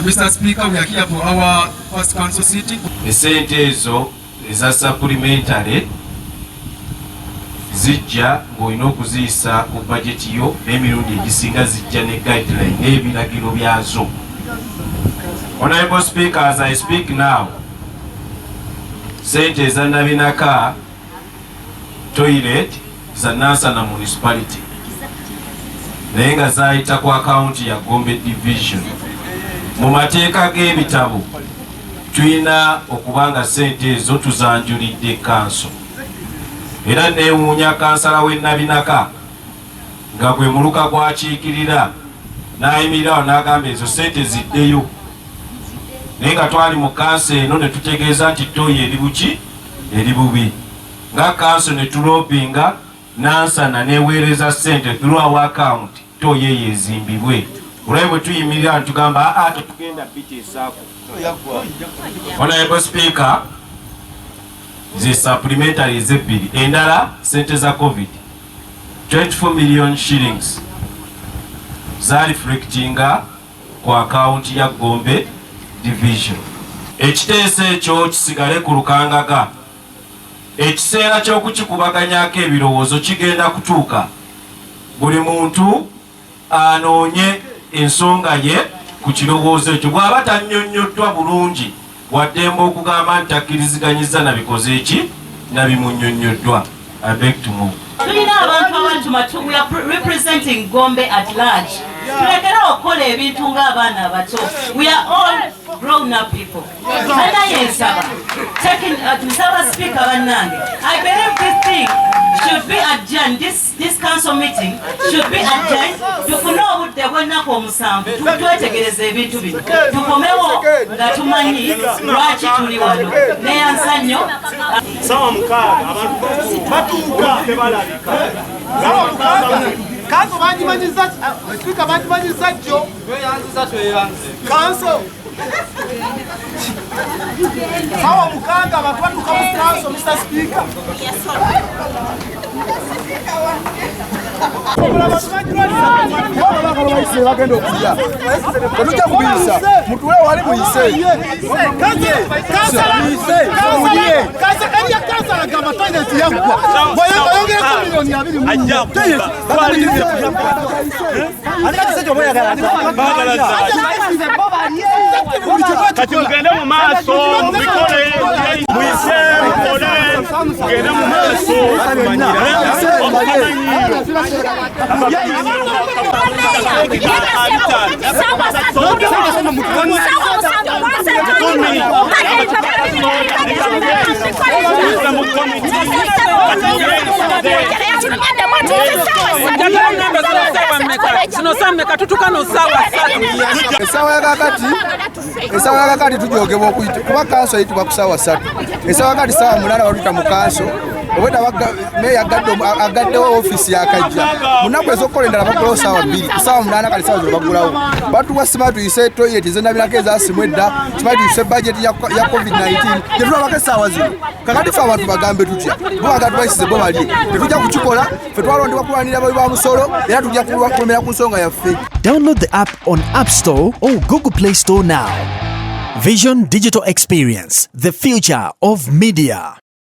Mr. Speaker, we are here for our first council sitting. Esente ezo eza supplementary zijja ng'olina okuziyisa ku budget yo n'emirundi egisinga zijja ne guideline n'ebiragiro byazo. Honorable Speaker, as I speak now, sente eza Nabinaka toilet za Nansana municipality naye nga zaayita ku akaunti ya Gombe division. Mu mateeka g'ebitabo tulina okubanga sente ezo tuzanjulidde kanso, era neewuunya kansala w'e Nabinaka nga gwe muluka gwakiikirira n'ayimirirawo n'agamba ezo sente ziddeyo, naye nga twali mu kanso eno ne tutegeeza nti toyi eri buki eri bubi. Nga kanso ne tulopinga Nansana neweereza sente through our account toyi eyo ezimbibwe. Olwaye bwe tuyimirira ne tugamba tetugenda biteesaako. Honorable Speaker, ze supplementary ezebbiri, endala sente za COVID 24 million shillings za reflectinga ku account ya Gombe division. Ekiteeso ekyo kisigale ku lukangaga. Ekiseera ky'okukikubaganyako ebirowoozo kigenda kutuuka. Buli muntu anoonye ensonga ye ku kirowoozo ekyo. Bw'aba tannyonnyoddwa bulungi waddemba okugamba nti akkiriziganyiza nabikoze eki nabimunnyonnyoddwa. I beg to move. Tulina abantu abantuma, we are representing Gombe at large. Tulekera okukola ebintu ng'abaana abato. We are all grown up people. Mr. Speaker, I believe this thing should be adjourned. This council meeting should be adjourned. Tufune obudde bw'ennaku omusanvu twetegereze ebintu bino. Tukomewo nga tumanyi lwaki tuli wano. Neyansa nnyo. Sawa mukaaga abantu batuuka tebalabika. Kanso banjimanyiza Speaker banjimanyiza jjo Kanso sawa mukaaga abantu batuuka mu Kanso Mr. Speaker. bagenda okulya tetujja kubiyisa mutuwe wali muyise kansala gamba toilet yaggwa oyongereko miliyoni 2 kati mugende mu maaso mubikole muyise mukole mugende mu maaso esawa yakakati tujogebwa okuyita kuba kanso yitibwa ku ssaawa 3 esawa yakati ssaawa 8 batuyita mu kanso obwedda meya agaddewo ofiisi yakajja munaku ez'okukola endala bagulawo ssaawa 2 ssaawa 8 kati ssaawa zino bagulawo batuwa sima tuyise toilet zenabinako ezasimwa edda sima tuyise bajeti ya covid-19 gyetulabako essaawa zino kakati fe abantu bagambe tutya bobaga tubayisize bo balye tetujja kukikola fe twalondebwa kulwanirira abawi ba musolo era tujja kulumira ku nsonga yaffe. Download the app on App Store or Google Play Store now. Vision Digital Experience, the future of media.